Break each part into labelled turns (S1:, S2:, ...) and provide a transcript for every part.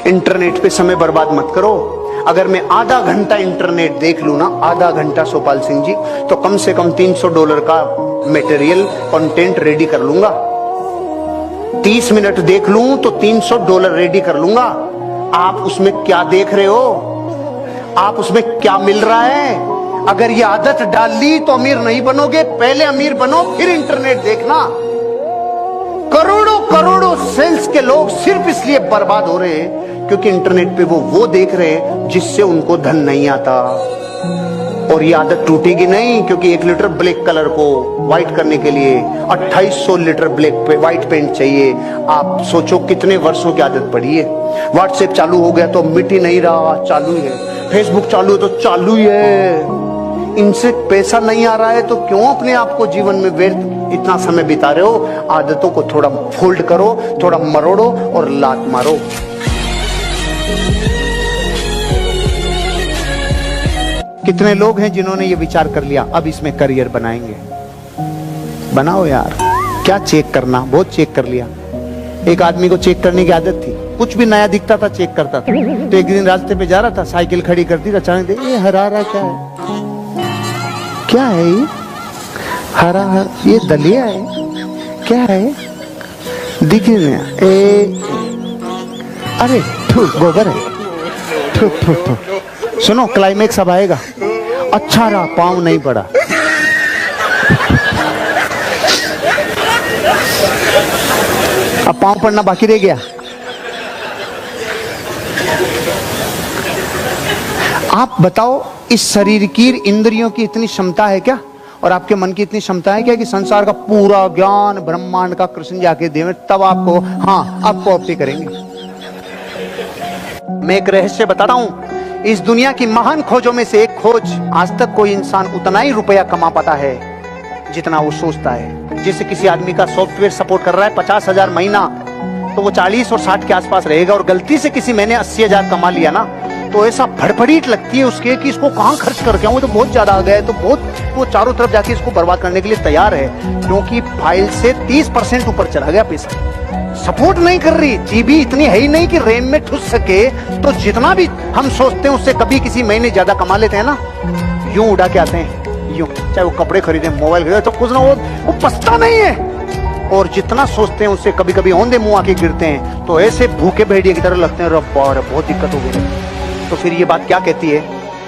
S1: Internet पे समय बर्बाद मत करो। अगर मैं आधा घंटा इंटरनेट देख लूं ना, आधा घंटा सोपाल सिंह जी, तो कम से कम $300 का मटेरियल कंटेंट रेडी कर लूंगा। 30 मिनट देख लूं तो $300 रेडी कर लूंगा। आप उसमें क्या देख रहे हो? आप उसमें क्या मिल रहा है? अगर ये आदत डाल ली तो अमीर नहीं बनोगे। पहले अमीर बनो, फिर इंटरनेट देखना। करोड़ों करोड़ों सेल्स के लोग सिर्फ इसलिए बर्बाद हो रहे हैं क्योंकि इंटरनेट पे वो देख रहे हैं जिससे उनको धन नहीं आता। और ये आदत टूटेगी नहीं, क्योंकि 1 लीटर ब्लैक कलर को व्हाइट करने के लिए 2800 लीटर व्हाइट पेंट चाहिए। आप सोचो कितने वर्षों की आदत पड़ी है। व्हाट्सएप चालू हो गया तो मिट ही नहीं रहा, चालू ही है। फेसबुक चालू है तो चालू ही है। इनसे पैसा नहीं आ रहा है तो क्यों अपने आप को जीवन में व्यर्थ इतना समय बिता रहे हो? आदतों को थोड़ा फोल्ड करो, थोड़ा मरोड़ो और लात मारो। कितने लोग हैं जिन्होंने ये विचार कर लिया अब इसमें करियर बनाएंगे। बनाओ यार, क्या चेक करना, बहुत चेक कर लिया। एक आदमी को चेक करने की आदत थी, कुछ भी नया दिखता था चेक करता था। तो एक दिन रास्ते पे जा रहा था, साइकिल खड़ी करती, अचानक देख ये हरा रहा क्या है? क्या है ये? हरा ये दलिया है? क्या है? दिख नहीं रहा। अरे गोबर है। सुनो, क्लाइमेक्स अब आएगा। अच्छा रहा पाँव नहीं पड़ा। अब पाँव पड़ना बाकी रह गया। आप बताओ, इस शरीर की, इंद्रियों की इतनी क्षमता है क्या? और आपके मन की इतनी क्षमता है क्या कि संसार का पूरा ज्ञान ब्रह्मांड का कृष्ण जाके देवे, तब आपको, हाँ, आपको ऑप्टी करेंगे। मैं एक रहस्य बताता हूं। इस दुनिया की महान खोजों में से एक खोज, आज तक कोई इंसान उतना ही रुपया कमा पाता है जितना वो सोचता है। जैसे किसी आदमी का सॉफ्टवेयर सपोर्ट कर रहा है 50,000 महीना, तो वो 40 और 60 के आसपास रहेगा। और गलती से किसी महीने 80,000 कमा लिया ना, तो ऐसा फड़फड़ीट लगती है उसके कि इसको कहां खर्च करके आऊं, तो बहुत ज्यादा आ गया है। तो बहुत वो चारों तरफ जाके इसको बर्बाद करने के लिए तैयार है, क्योंकि फाइल से 30% ऊपर चला गया पैसा। सपोर्ट नहीं कर रही, जीबी इतनी है ही नहीं कि रैम में ठुस सके। तो जितना भी हम सोचते हैं उससे कभी किसी महीने ज्यादा कमा लेते हैं ना, यूं उड़ा के आते हैं, यूं। चाहे वो कपड़े खरीदे, मोबाइल खरीदे, तो कुछ ना वो पछता नहीं है। और जितना सोचते हैं उससे कभी कभी औंधे मुंह आके गिरते हैं, तो ऐसे भूखे भेड़िए की तरह लगते हैं। रब्बा रे, बहुत दिक्कत हो गई। तो फिर ये बात क्या कहती है?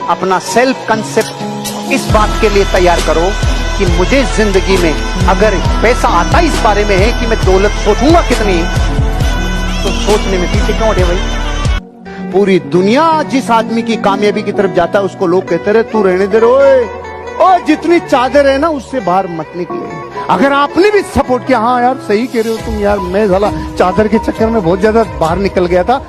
S1: अपना सेल्फ कंसेप्ट इस बात के लिए तैयार करो कि मुझे जिंदगी में अगर पैसा आता इस बारे में है कि मैं दौलत सोचूंगा कितनी, तो सोचने में पीछे क्यों हटे भाई? पूरी दुनिया जिस आदमी की कामयाबी की तरफ जाता है उसको लोग कहते रहे तू रहने दे रहे, और जितनी चादर है ना उससे बाहर मत निकले। अगर आपने भी सपोर्ट किया, हाँ यार सही कह रहे हो तुम यार, मैं साला चादर के चक्कर में बहुत ज्यादा बाहर निकल गया था,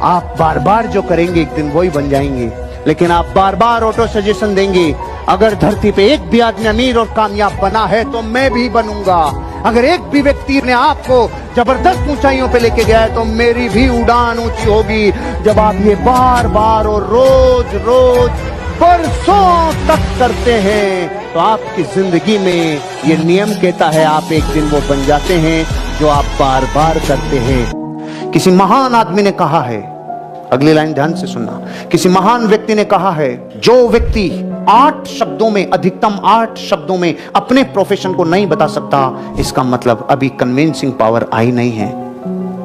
S1: आप बार बार जो करेंगे एक दिन वही बन जाएंगे। लेकिन आप बार बार ऑटो सजेशन देंगे, अगर धरती पे एक भी आदमी अमीर और कामयाब बना है तो मैं भी बनूंगा। अगर एक भी व्यक्ति ने आपको जबरदस्त ऊंचाइयों पे लेके गया है तो मेरी भी उड़ान ऊंची होगी। जब आप ये बार बार और रोज रोज बरसों तक करते हैं तो आपकी जिंदगी में ये नियम कहता है आप एक दिन वो बन जाते हैं जो आप बार बार करते हैं। किसी महान आदमी ने कहा है, अगली लाइन ध्यान से सुनना, किसी महान व्यक्ति ने कहा है, जो व्यक्ति 8 शब्दों में, अधिकतम 8 शब्दों में अपने प्रोफेशन को नहीं बता सकता, इसका मतलब अभी कन्विंसिंग पावर आई नहीं है,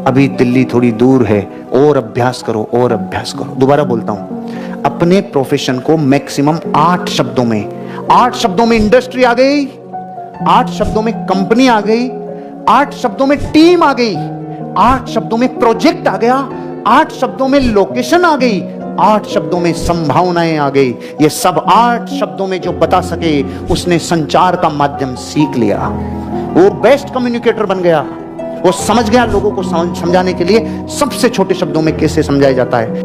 S1: अभी दिल्ली थोड़ी दूर है, और अभ्यास करो और अभ्यास करो। दोबारा बोलता हूं, अपने प्रोफेशन को मैक्सिमम 8 शब्दों में, 8 शब्दों में इंडस्ट्री आ गई, 8 शब्दों में कंपनी आ गई, 8 शब्दों में टीम आ गई, 8 शब्दों में प्रोजेक्ट आ गया, 8 शब्दों में लोकेशन आ गई, 8 शब्दों में संभावनाएं आ गई। ये सब 8 शब्दों में जो बता सके उसने संचार का माध्यम सीख लिया, वो बेस्ट कम्युनिकेटर बन गया। वो समझ गया लोगों को समझाने के लिए सबसे छोटे शब्दों में कैसे समझाया जाता है।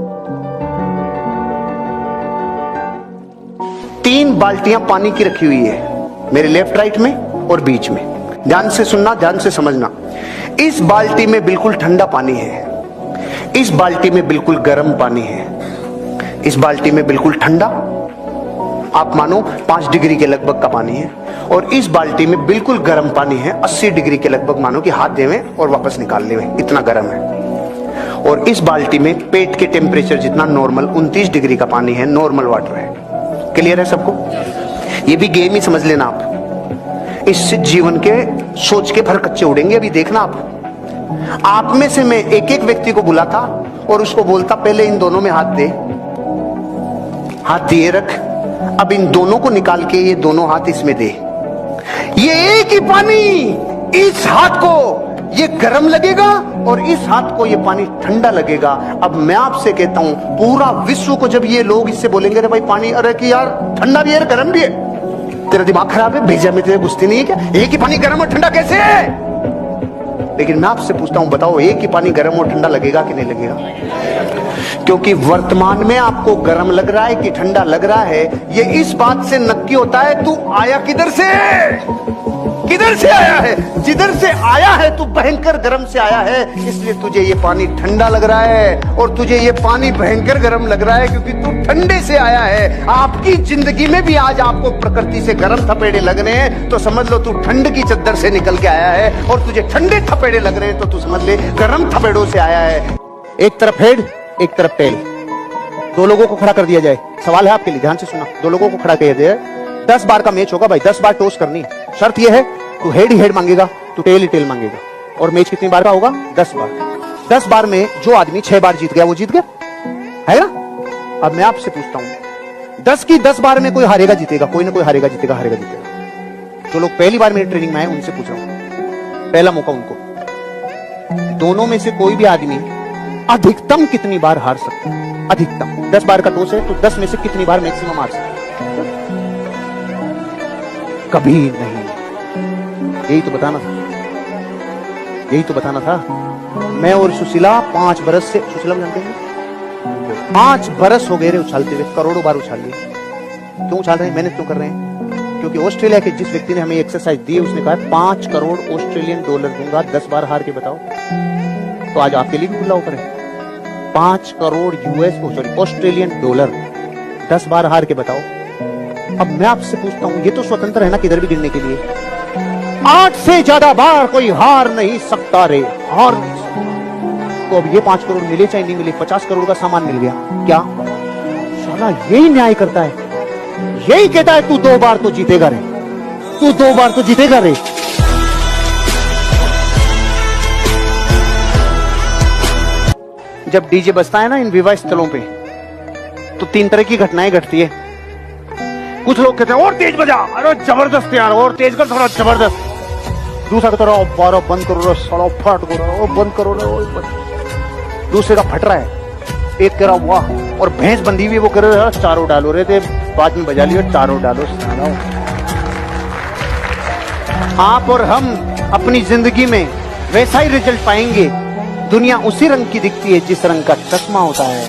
S1: 3 बाल्टियां पानी की रखी हुई है मेरे लेफ्ट राइट में और बीच में। ध्यान से सुनना, ध्यान से समझना। इस बाल्टी में बिल्कुल ठंडा पानी है, इस बाल्टी में बिल्कुल गर्म पानी है, इस बाल्टी में बिल्कुल ठंडा, आप मानो 5 डिग्री के लगभग का पानी है, और इस बाल्टी में बिल्कुल गर्म पानी है, 80 डिग्री के लगभग, मानो कि हाथ देवें और वापस निकाल लेवें, इतना गर्म है। और इस बाल्टी में पेट के टेम्परेचर जितना नॉर्मल 29 डिग्री का पानी है, नॉर्मल वाटर है। क्लियर है सबको? ये भी गेम ही समझ लेना आप। इस जीवन के सोच के फर कच्चे उड़ेंगे अभी, देखना आप में से मैं एक एक व्यक्ति को बुलाता और उसको बोलता पहले इन दोनों में हाथ दे, हाथ दिए रख, अब इन दोनों को निकाल के ये दोनों हाथ इसमें दे। ये एक ही पानी इस हाथ को ये गर्म लगेगा और इस हाथ को ये पानी ठंडा लगेगा। अब मैं आपसे कहता हूं पूरा विश्व को जब ये लोग इससे बोलेंगे रे भाई पानी, अरे कि यार ठंडा भी है गर्म भी है, तेरा दिमाग खराब है, भेजा में तेरे घुसती नहीं है क्या? एक ही पानी गर्म और ठंडा कैसे है? लेकिन मैं आपसे पूछता हूं, बताओ एक ही पानी गर्म और ठंडा लगेगा कि नहीं लगेगा? क्योंकि वर्तमान में आपको गर्म लग रहा है कि ठंडा लग रहा है, ये इस बात से नक्की होता है तू आया किधर से, किधर से आया है। जिधर से आया है तू भयंकर गर्म से आया है, इसलिए तुझे ये पानी ठंडा लग रहा है और तुझे ये पानी भयंकर गर्म लग रहा है क्योंकि तू ठंडे से आया है। आपकी जिंदगी में भी आज आपको प्रकृति से गर्म थपेड़े लग रहे हैं तो समझ लो तू ठंड की चद्दर से निकल के आया है, और तुझे ठंडे थपेड़े लग रहे हैं तो तू समझ ले गर्म थपेड़ों से आया है। एक तरफ हेड, एक तरफ टेल, दो लोगों को खड़ा कर दिया जाए। सवाल है आपके लिए, ध्यान से सुना। दो लोगों को खड़ा किया जाए, 10 बार का मैच होगा भाई, 10 बार टॉस करनी है। शर्त यह है तू हेड ही हेड मांगेगा, तू टेल ही टेल मांगेगा। और मैच कितनी बार का होगा? 10 बार। 10 बार में जो आदमी 6 बार जीत गया वो जीत गया, है ना? अब मैं आपसे पूछता हूं 10 की 10 बार में कोई हारेगा जीतेगा, कोई ना कोई हारेगा जीतेगा, हारेगा जीतेगा। जो लोग पहली बार मेरी ट्रेनिंग में आए उनसे पूछ रहा हूं, पहला मौका उनको, दोनों में से कोई भी आदमी अधिकतम कितनी बार हार सकता है? अधिकतम 10 बार का टॉस है तो 10 में से कितनी बार मैक्सिमम हार सकता है? कभी नहीं। यही तो बताना था, यही तो बताना था। मैं और सुशीला 5 बरस से, सुशीला जानते हैं, 5 बरस हो गए रे उछालते हुए, करोड़ों बार उछाल लिए। क्यों उछाल रहे हैं, मेहनत क्यों कर रहे हैं? क्योंकि ऑस्ट्रेलिया के जिस व्यक्ति ने हमें एक्सरसाइज दी उसने कहा 5 करोड़ ऑस्ट्रेलियन डॉलर दूंगा 10 बार हार के बताओ। तो आज आपके लिए भी खुला होकर है, 5 करोड़ ऑस्ट्रेलियन डॉलर 10 बार हार के बताओ। अब मैं आपसे पूछता हूं, ये तो स्वतंत्र है ना किधर भी गिरने के लिए, 8 से ज्यादा बार कोई हार नहीं सकता रे, हार नहीं सकता। तो अब ये 5 करोड़ मिले चाहे नहीं मिले, 50 करोड़ का सामान मिल गया, क्या साला यही न्याय करता है? यही कहता है तू 2 बार तो जीतेगा रे, तू 2 बार तो जीतेगा रे। जब डीजे बजता है ना इन विवाह स्थलों पे तो 3 तरह की घटनाएं घटती है। कुछ लोग कहते हैं और तेज बजा, अरे जबरदस्त यार, और तेज कर थोड़ा जबरदस्त। दूसरा कहता है 12 बंद करो, साला फट करो, बंद करो रे। दूसरे का फट रहा है, एक कह रहा वाह, और भैंस बंधी हुई वो कह रहे चारों डालो रे थे, बाद में बजा लियो चारों डालो। आप और हम अपनी जिंदगी में वैसा ही रिजल्ट पाएंगे। दुनिया उसी रंग की दिखती है जिस रंग का चश्मा होता है।